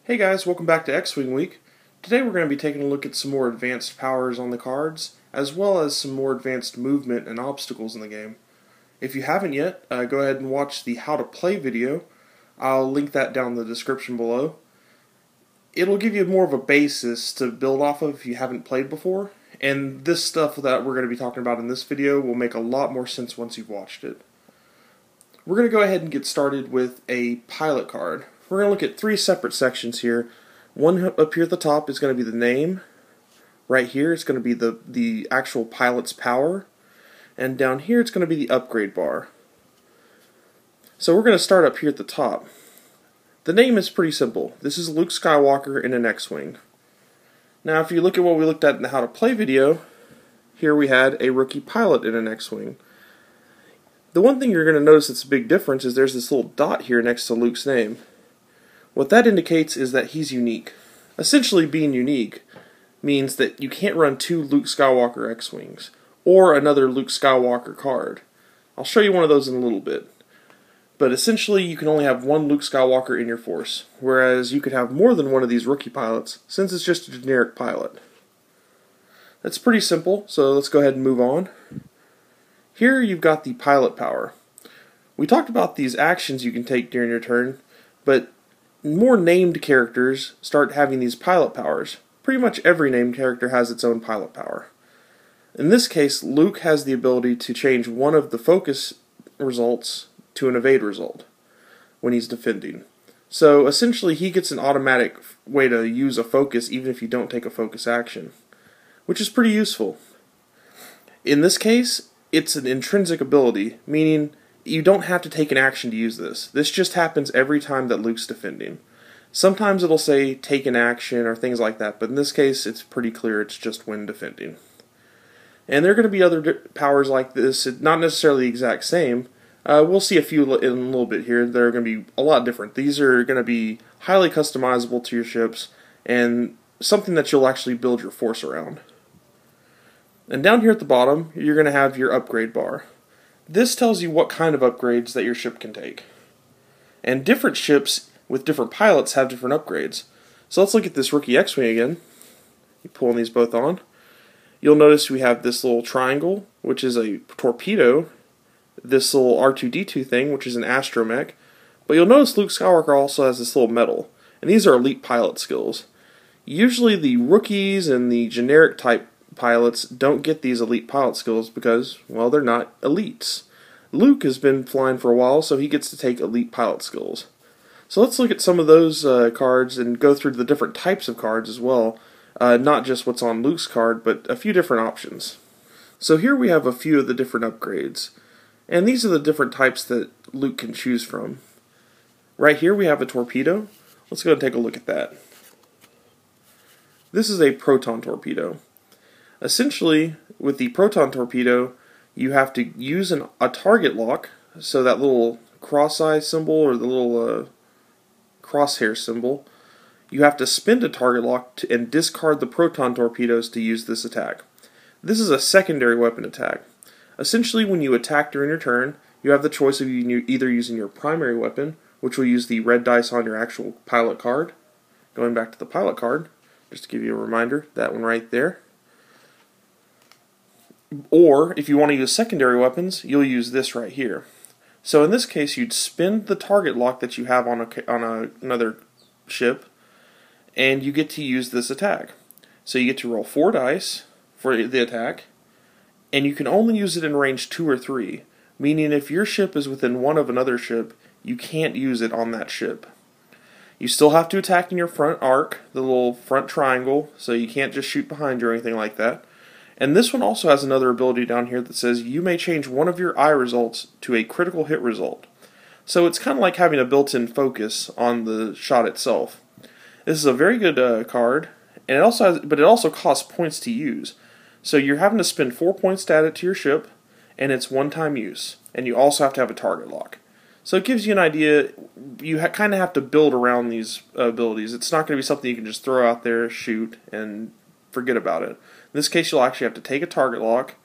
Hey guys, welcome back to X-Wing Week. Today we're going to be taking a look at some more advanced powers on the cards, as well as some more advanced movement and obstacles in the game. If you haven't yet, go ahead and watch the How to Play video. I'll link that down in the description below. It'll give you more of a basis to build off of if you haven't played before, and this stuff that we're going to be talking about in this video will make a lot more sense once you've watched it. We're going to go ahead and get started with a pilot card. We're going to look at three separate sections here. One up here at the top is going to be the name. Right here it's going to be the actual pilot's power. And down here it's going to be the upgrade bar. So we're going to start up here at the top. The name is pretty simple. This is Luke Skywalker in an X-Wing. Now if you look at what we looked at in the How to Play video, here we had a rookie pilot in an X-Wing. The one thing you're going to notice that's a big difference is there's this little dot here next to Luke's name. What that indicates is that he's unique. Essentially, being unique means that you can't run two Luke Skywalker X-Wings, or another Luke Skywalker card. I'll show you one of those in a little bit. But essentially, you can only have one Luke Skywalker in your force, whereas you could have more than one of these rookie pilots, since it's just a generic pilot. That's pretty simple, so let's go ahead and move on. Here you've got the pilot power. We talked about these actions you can take during your turn, but more named characters start having these pilot powers. Pretty much every named character has its own pilot power. In this case, Luke has the ability to change one of the focus results to an evade result when he's defending. So essentially he gets an automatic way to use a focus even if you don't take a focus action, which is pretty useful. In this case, it's an intrinsic ability, meaning you don't have to take an action to use this. This just happens every time that Luke's defending. Sometimes it'll say take an action or things like that, but in this case it's pretty clear it's just when defending. And there are going to be other powers like this, not necessarily the exact same. We'll see a few in a little bit here that are going to be a lot different. These are going to be highly customizable to your ships and something that you'll actually build your force around. And down here at the bottom, you're going to have your upgrade bar. This tells you what kind of upgrades that your ship can take. And different ships with different pilots have different upgrades. So let's look at this rookie X-Wing again. You pulling these both on. You'll notice we have this little triangle, which is a torpedo. This little R2-D2 thing, which is an astromech. But you'll notice Luke Skywalker also has this little medal. And these are elite pilot skills. Usually the rookies and the generic type pilots don't get these elite pilot skills because, well, they're not elites. Luke has been flying for a while, so he gets to take elite pilot skills. So let's look at some of those cards and go through the different types of cards as well. Not just what's on Luke's card, but a few different options. So here we have a few of the different upgrades. And these are the different types that Luke can choose from. Right here we have a torpedo. Let's go and take a look at that. This is a proton torpedo. Essentially, with the proton torpedo, you have to use a target lock, so that little cross-eye symbol or the little crosshair symbol, you have to spend a target lock and discard the proton torpedoes to use this attack. This is a secondary weapon attack. Essentially, when you attack during your turn, you have the choice of either using your primary weapon, which will use the red dice on your actual pilot card. Going back to the pilot card, just to give you a reminder, that one right there. Or, if you want to use secondary weapons, you'll use this right here. So in this case, you'd spend the target lock that you have on another ship, and you get to use this attack. So you get to roll 4 dice for the attack, and you can only use it in range 2 or 3, meaning if your ship is within one of another ship, you can't use it on that ship. You still have to attack in your front arc, the little front triangle, so you can't just shoot behind you or anything like that. And this one also has another ability down here that says you may change one of your eye results to a critical hit result. So it's kind of like having a built-in focus on the shot itself. This is a very good card, and it also costs points to use. So you're having to spend 4 points to add it to your ship, and it's one-time use. And you also have to have a target lock. So it gives you an idea. You kind of have to build around these abilities. It's not going to be something you can just throw out there, shoot, and forget about it. In this case, you'll actually have to take a target lock,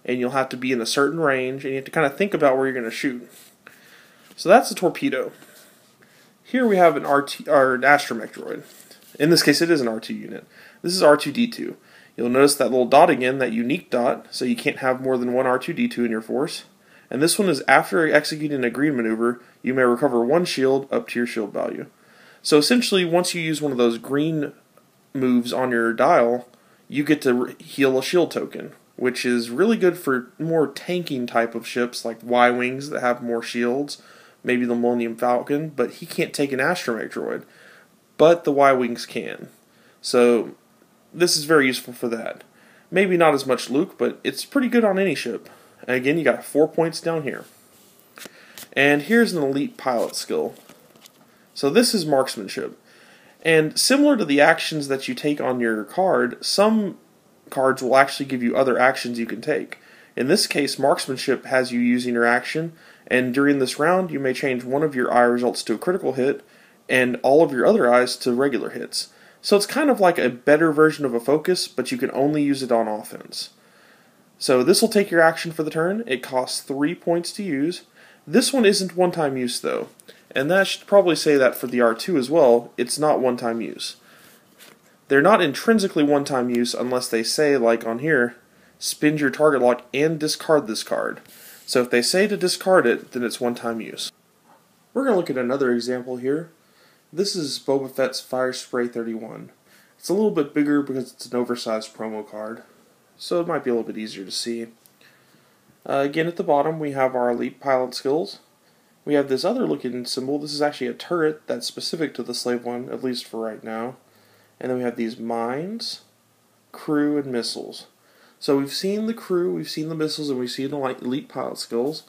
and you'll have to be in a certain range, and you have to kind of think about where you're going to shoot. So that's the torpedo. Here we have an RT or an astromech droid. In this case, it is an R2 unit. This is R2-D2. You'll notice that little dot again, that unique dot, so you can't have more than one R2-D2 in your force. And this one is after executing a green maneuver, you may recover one shield up to your shield value. So essentially, once you use one of those green moves on your dial, you get to heal a shield token, which is really good for more tanking type of ships like Y-Wings that have more shields, maybe the Millennium Falcon, but he can't take an astromech droid. But the Y-Wings can. So this is very useful for that. Maybe not as much Luke, but it's pretty good on any ship. And again, you got 4 points down here. And here's an elite pilot skill. So this is marksmanship. And similar to the actions that you take on your card, some cards will actually give you other actions you can take. In this case, marksmanship has you using your action, and during this round you may change one of your eye results to a critical hit, and all of your other eyes to regular hits. So it's kind of like a better version of a focus, but you can only use it on offense. So this will take your action for the turn. It costs 3 points to use. This one isn't one-time use though, and that should probably say that for the R2 as well. It's not one-time use. They're not intrinsically one-time use unless they say, like on here, spend your target lock and discard this card. So if they say to discard it, then it's one-time use. We're going to look at another example here. This is Boba Fett's Fire Spray 31. It's a little bit bigger because it's an oversized promo card, so it might be a little bit easier to see. Again, at the bottom we have our elite pilot skills. We have this other looking symbol. This is actually a turret that's specific to the Slave One, at least for right now. And then we have these mines, crew, and missiles. So we've seen the crew, we've seen the missiles, and we've seen the elite pilot skills.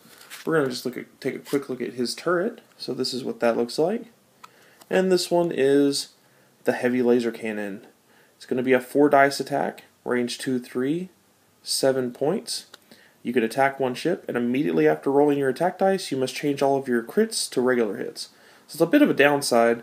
We're going to just take a quick look at his turret. So this is what that looks like. And this one is the heavy laser cannon. It's going to be a 4-dice attack, range 2-3, 7 points. You can attack one ship, and immediately after rolling your attack dice, you must change all of your crits to regular hits. So it's a bit of a downside,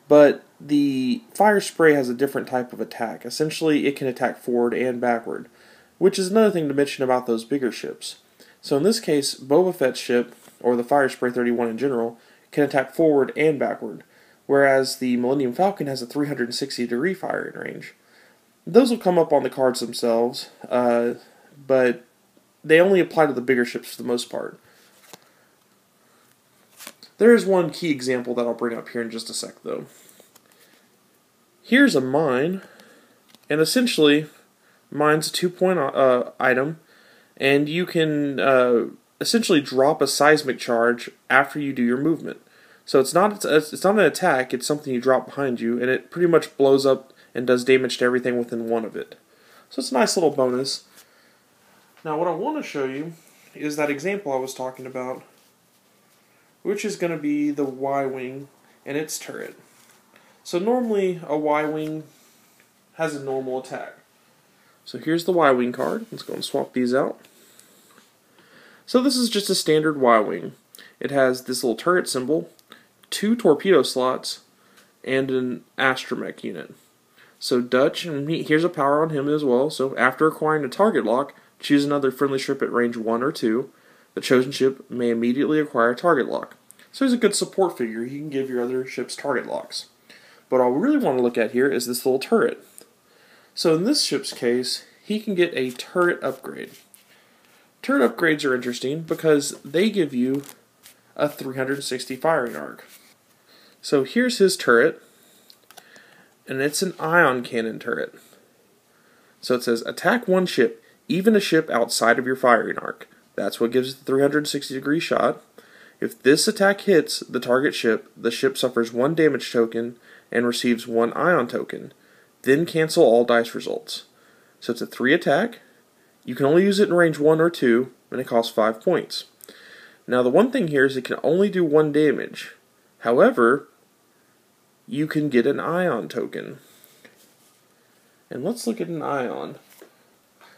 but the fire spray has a different type of attack. Essentially, it can attack forward and backward, which is another thing to mention about those bigger ships. So in this case, Boba Fett's ship, or the Fire Spray 31 in general, can attack forward and backward, whereas the Millennium Falcon has a 360-degree firing range. Those will come up on the cards themselves, but they only apply to the bigger ships for the most part. There is one key example that I'll bring up here in just a sec, though. Here's a mine, and essentially, mine's a 2-point item, and you can essentially drop a seismic charge after you do your movement. So it's not an attack, it's something you drop behind you, and it pretty much blows up and does damage to everything within one of it. So it's a nice little bonus. Now what I want to show you is that example I was talking about, which is going to be the Y-Wing and its turret. So normally a Y-Wing has a normal attack. So here's the Y-Wing card. Let's go and swap these out. So this is just a standard Y-Wing. It has this little turret symbol, 2 torpedo slots, and an astromech unit. So Dutch, and here's a power on him as well. So after acquiring a target lock, choose another friendly ship at range 1 or 2. The chosen ship may immediately acquire a target lock. So he's a good support figure. He can give your other ships target locks. But all we really want to look at here is this little turret. So in this ship's case, he can get a turret upgrade. Turret upgrades are interesting because they give you a 360 firing arc. So here's his turret, and it's an ion cannon turret. So it says, attack one ship, even a ship outside of your firing arc. That's what gives it the 360-degree shot. If this attack hits the target ship, the ship suffers 1 damage token and receives 1 ion token. Then cancel all dice results. So it's a 3 attack. You can only use it in range 1 or 2, and it costs 5 points. Now the one thing here is it can only do 1 damage. However, you can get an ion token. And let's look at an ion.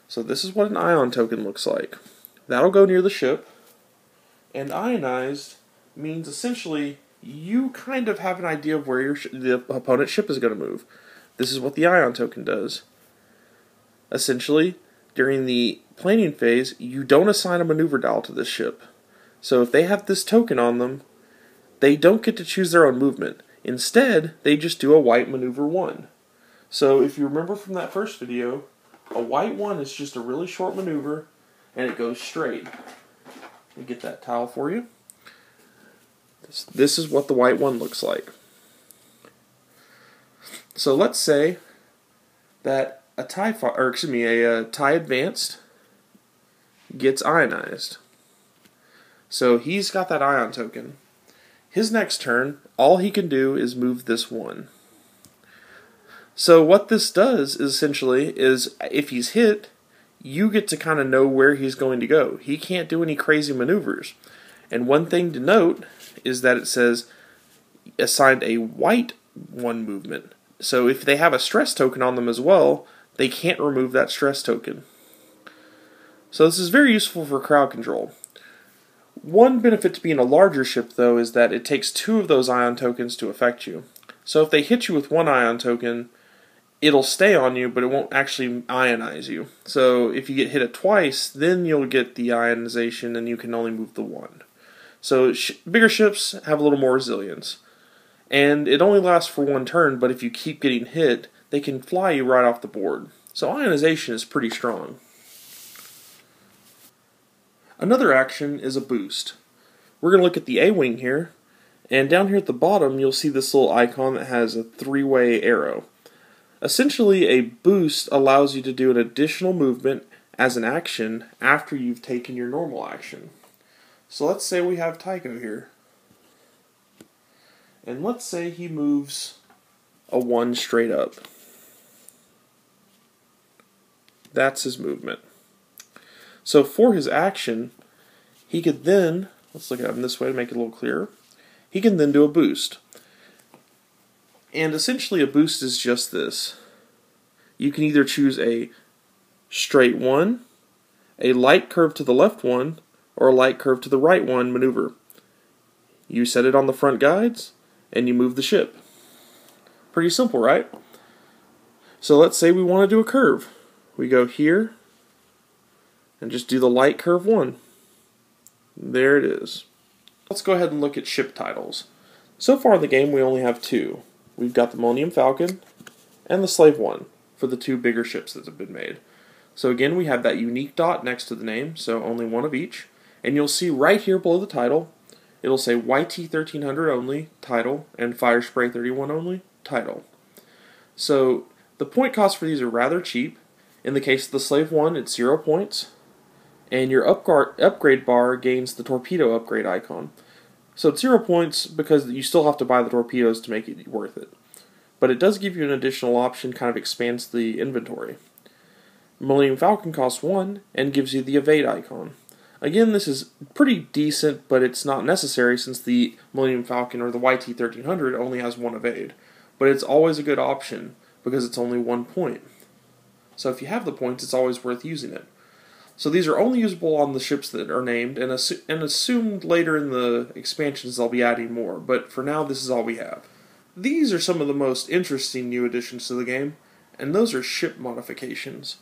So this is what an ion token looks like. That'll go near the ship. And ionized means essentially you kind of have an idea of where the opponent's ship is going to move. This is what the ion token does. Essentially, during the planning phase, you don't assign a maneuver dial to this ship. So if they have this token on them, they don't get to choose their own movement. Instead, they just do a white maneuver 1. So if you remember from that first video, a white 1 is just a really short maneuver, and it goes straight. Let me get that tile for you. This is what the white 1 looks like. So let's say that a TIE Advanced gets ionized. So he's got that ion token. His next turn, all he can do is move this 1. So what this does essentially is if he's hit, you get to kind of know where he's going to go. He can't do any crazy maneuvers. And one thing to note is that it says assigned a white 1 movement. So if they have a stress token on them as well, they can't remove that stress token. So this is very useful for crowd control. One benefit to being a larger ship, though, is that it takes 2 of those ion tokens to affect you. So if they hit you with 1 ion token, it'll stay on you, but it won't actually ionize you. So if you get hit twice, then you'll get the ionization and you can only move the 1. So bigger ships have a little more resilience. And it only lasts for 1 turn, but if you keep getting hit, they can fly you right off the board. So ionization is pretty strong. Another action is a boost. We're going to look at the A-wing here, and down here at the bottom you'll see this little icon that has a 3-way arrow. Essentially, a boost allows you to do an additional movement as an action after you've taken your normal action. So let's say we have Tycho here. And let's say he moves a 1 straight up. That's his movement. So for his action, he could then, let's look at him this way to make it a little clearer, he can then do a boost. And essentially a boost is just this. You can either choose a straight 1, a light curve to the left 1, or a light curve to the right 1 maneuver. You set it on the front guides, and you move the ship. Pretty simple, right? So let's say we want to do a curve. We go here, and just do the light curve 1. There it is. Let's go ahead and look at ship titles. So far in the game we only have 2. We've got the Millennium Falcon and the Slave 1 for the 2 bigger ships that have been made. So again, we have that unique dot next to the name, so only 1 of each. And you'll see right here below the title, it'll say YT1300 only, title, and Firespray 31 only, title. So the point costs for these are rather cheap. In the case of the Slave 1, it's 0 points, and your upgrade bar gains the torpedo upgrade icon. So it's 0 points because you still have to buy the torpedoes to make it worth it. But it does give you an additional option, kind of expands the inventory. Millennium Falcon costs 1 and gives you the evade icon. Again, this is pretty decent, but it's not necessary since the Millennium Falcon or the YT1300 only has 1 evade. But it's always a good option because it's only 1 point. So if you have the points, it's always worth using it. So these are only usable on the ships that are named, and assumed later in the expansions they'll be adding more, but for now this is all we have. These are some of the most interesting new additions to the game, and those are ship modifications.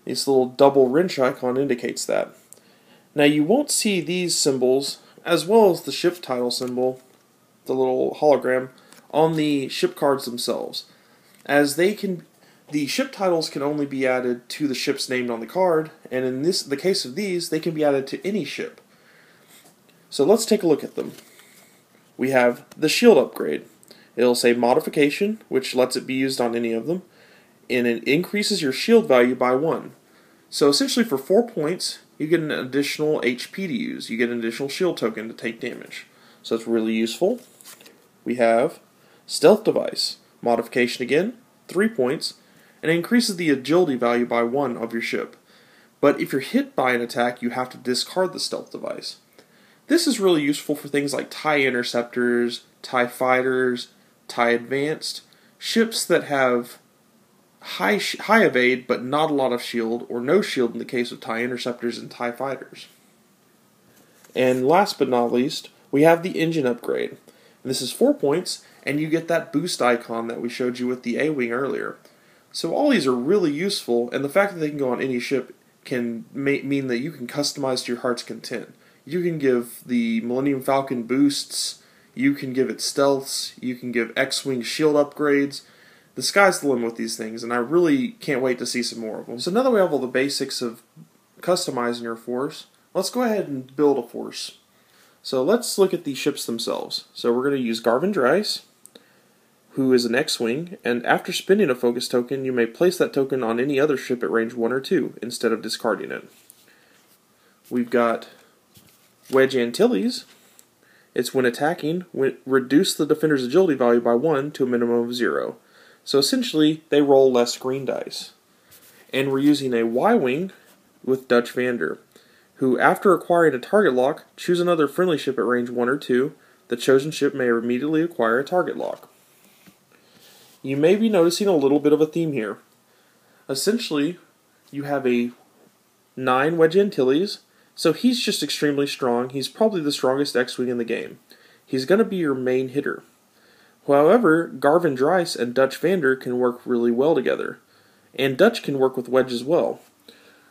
This little double wrench icon indicates that. Now you won't see these symbols, as well as the ship title symbol, the little hologram, on the ship cards themselves, as the ship titles can only be added to the ships named on the card, and in the case of these, they can be added to any ship. So let's take a look at them. We have the shield upgrade. It'll say modification, which lets it be used on any of them, and it increases your shield value by 1. So essentially for 4 points, you get an additional HP to use. You get an additional shield token to take damage. So it's really useful. We have stealth device. Modification again, 3 points, and it increases the agility value by 1 of your ship. But if you're hit by an attack, you have to discard the stealth device. This is really useful for things like TIE interceptors, TIE fighters, TIE advanced, ships that have high evade but not a lot of shield, or no shield in the case of TIE interceptors and TIE fighters. And last but not least, we have the engine upgrade. And this is 4 points, and you get that boost icon that we showed you with the A-wing earlier. So all these are really useful, and the fact that they can go on any ship can mean that you can customize to your heart's content. You can give the Millennium Falcon boosts, You can give it stealths, you can give X-Wing shield upgrades. The sky's the limit with these things, and I really can't wait to see some more of them. So now that we have all the basics of customizing your force, let's go ahead and build a force. So let's look at the ships themselves. So we're going to use Garvin Dryce, who is an X-Wing, and after spending a focus token, you may place that token on any other ship at range 1 or 2, instead of discarding it. We've got Wedge Antilles. It's when attacking, reduce the defender's agility value by 1 to a minimum of 0. So essentially, they roll less green dice. And we're using a Y-Wing with Dutch Vander, who after acquiring a target lock, choose another friendly ship at range 1 or 2. The chosen ship may immediately acquire a target lock. You may be noticing a little bit of a theme here. Essentially, you have a 9 Wedge Antilles, so he's just extremely strong. He's probably the strongest X-Wing in the game. He's going to be your main hitter. However, Garvin Dryce and Dutch Vander can work really well together. And Dutch can work with Wedge as well.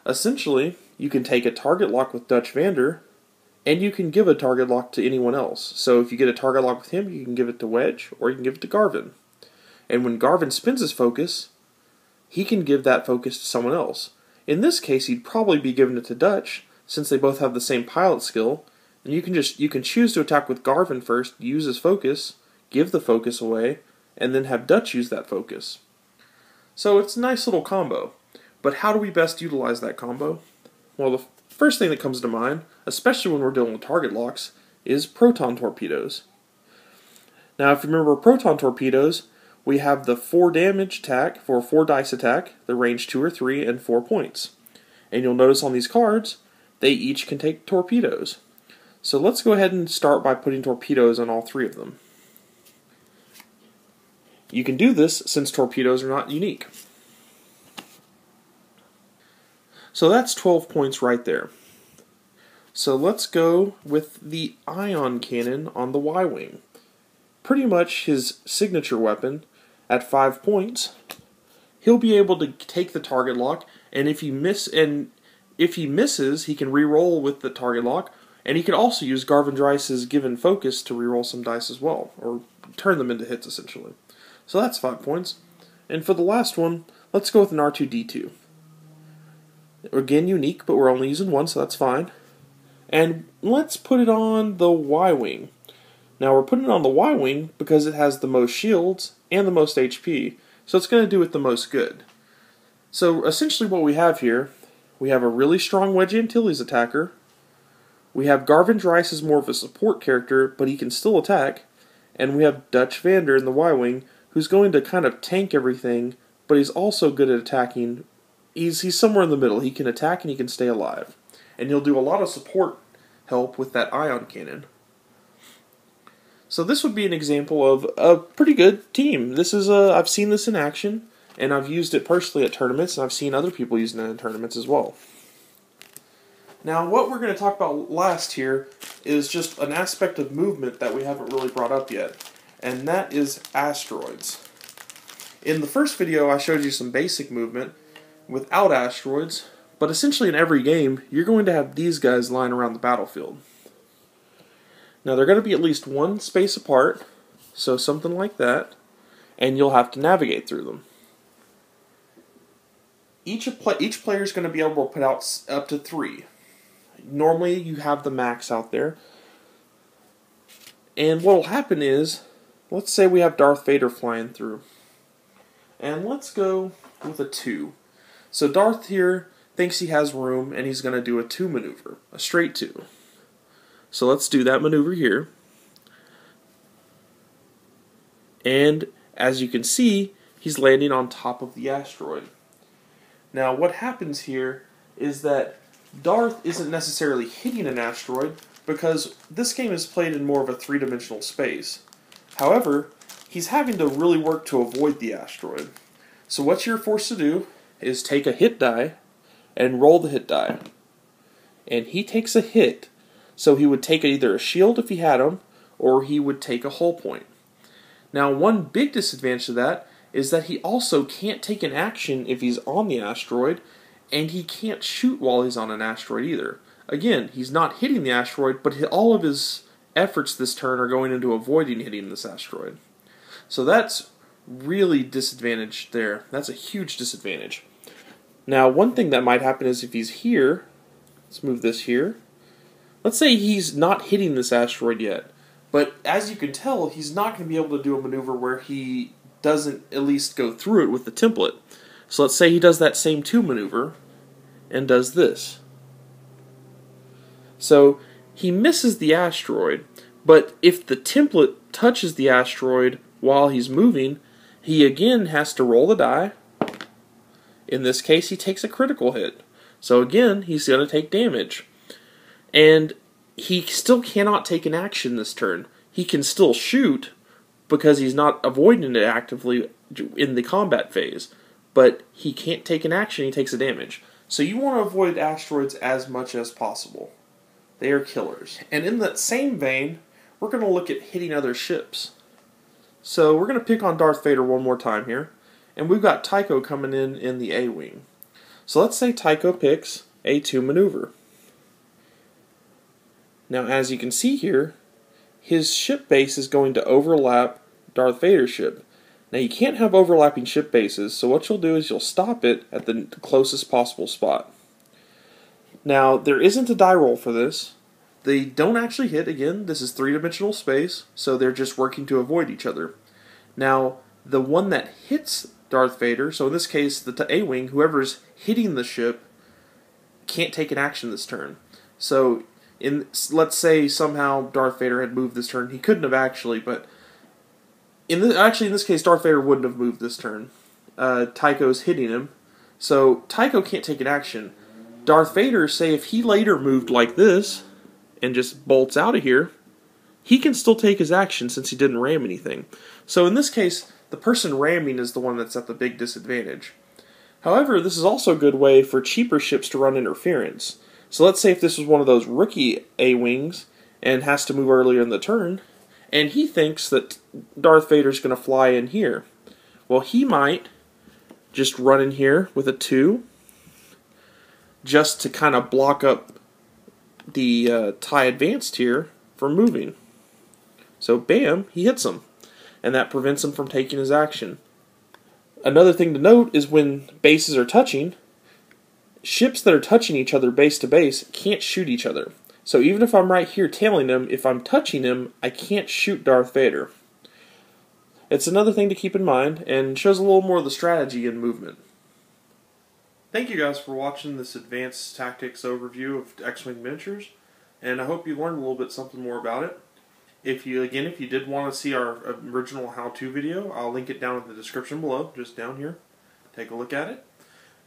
Essentially, you can take a target lock with Dutch Vander, and you can give a target lock to anyone else. So if you get a target lock with him, you can give it to Wedge, or you can give it to Garvin. And when Garvin spends his focus, he can give that focus to someone else. In this case, he'd probably be giving it to Dutch, since they both have the same pilot skill. And you can choose to attack with Garvin first, use his focus, give the focus away, and then have Dutch use that focus. So it's a nice little combo. But how do we best utilize that combo? Well, the first thing that comes to mind, especially when we're dealing with target locks, is proton torpedoes. Now, if you remember proton torpedoes, we have the 4 damage attack for 4 dice attack, the range 2 or 3, and 4 points. And you'll notice on these cards, they each can take torpedoes. So let's go ahead and start by putting torpedoes on all 3 of them. You can do this since torpedoes are not unique. So that's 12 points right there. So let's go with the ion cannon on the Y-Wing. Pretty much his signature weapon at 5 points. He'll be able to take the target lock, and if he misses, he can re-roll with the target lock, and he can also use Garvin Dryce's given focus to re-roll some dice as well, or turn them into hits essentially. So that's 5 points. And for the last one, let's go with an R2-D2. Again, unique, but we're only using 1, so that's fine. And let's put it on the Y-Wing. Now we're putting it on the Y-Wing because it has the most shields and the most HP, so it's going to do it the most good. So essentially what we have here, we have a really strong Wedge Antilles attacker. We have Garvin Dryce as more of a support character, but he can still attack. And we have Dutch Vander in the Y-Wing, who's going to kind of tank everything, but he's also good at attacking. He's somewhere in the middle. He can attack and he can stay alive. And he'll do a lot of support help with that ion cannon. So this would be an example of a pretty good team. This is I've seen this in action, and I've used it personally at tournaments, and I've seen other people using it in tournaments as well. Now, what we're going to talk about last here is just an aspect of movement that we haven't really brought up yet, and that is asteroids. In the first video, I showed you some basic movement without asteroids, but essentially in every game, you're going to have these guys lying around the battlefield. Now, they're going to be at least 1 space apart, so something like that, and you'll have to navigate through them. Each player is going to be able to put out up to 3. Normally, you have the max out there. And what will happen is, let's say we have Darth Vader flying through. And let's go with a 2. So Darth here thinks he has room, and he's going to do a 2 maneuver, a straight 2. So let's do that maneuver here. And as you can see, he's landing on top of the asteroid. Now what happens here is that Darth isn't necessarily hitting an asteroid because this game is played in more of a 3-dimensional space. However, he's having to really work to avoid the asteroid. So what you're forced to do is take a hit die and roll the hit die. And he takes a hit. So he would take either a shield if he had them, or he would take a hull point. Now, one big disadvantage of that is that he also can't take an action if he's on the asteroid, and he can't shoot while he's on an asteroid either. Again, he's not hitting the asteroid, but all of his efforts this turn are going into avoiding hitting this asteroid. So that's really disadvantaged there. That's a huge disadvantage. Now, one thing that might happen is if he's here, let's move this here. Let's say he's not hitting this asteroid yet, but as you can tell, he's not going to be able to do a maneuver where he doesn't at least go through it with the template. So let's say he does that same 2 maneuver and does this. So he misses the asteroid, but if the template touches the asteroid while he's moving, he again has to roll the die. In this case, he takes a critical hit. So again, he's going to take damage. And he still cannot take an action this turn. He can still shoot because he's not avoiding it actively in the combat phase. But he can't take an action, he takes a damage. So you want to avoid asteroids as much as possible. They are killers. And in that same vein, we're going to look at hitting other ships. So we're going to pick on Darth Vader one more time here. And we've got Tycho coming in the A-Wing. So let's say Tycho picks A2 maneuver. Now as you can see here, his ship base is going to overlap Darth Vader's ship. Now you can't have overlapping ship bases, so what you'll do is you'll stop it at the closest possible spot. Now there isn't a die roll for this. They don't actually hit. Again, this is 3-dimensional space, so they're just working to avoid each other. Now the one that hits Darth Vader, so in this case the A-Wing, whoever's hitting the ship can't take an action this turn. So let's say somehow Darth Vader had moved this turn. He couldn't have actually, but in this case Darth Vader wouldn't have moved this turn. Tycho's hitting him, so Tycho can't take an action. Darth Vader, say if he later moved like this and just bolts out of here, he can still take his action since he didn't ram anything. So in this case, the person ramming is the one that's at the big disadvantage. However, this is also a good way for cheaper ships to run interference. So let's say if this was one of those rookie A-Wings and has to move earlier in the turn, and he thinks that Darth Vader's going to fly in here. Well, he might just run in here with a 2 just to kind of block up the TIE Advanced here from moving. So bam, he hits him, and that prevents him from taking his action. Another thing to note is when bases are touching, ships that are touching each other base to base can't shoot each other. So even if I'm right here tailing him, if I'm touching him, I can't shoot Darth Vader. It's another thing to keep in mind, and shows a little more of the strategy and movement. Thank you guys for watching this advanced tactics overview of X-Wing miniatures, and I hope you learned a little bit something more about it. If you did want to see our original how-to video, I'll link it down in the description below, just down here. Take a look at it.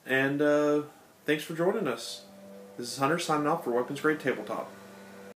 And thanks for joining us. This is Hunter signing off for Weapons Grade Tabletop.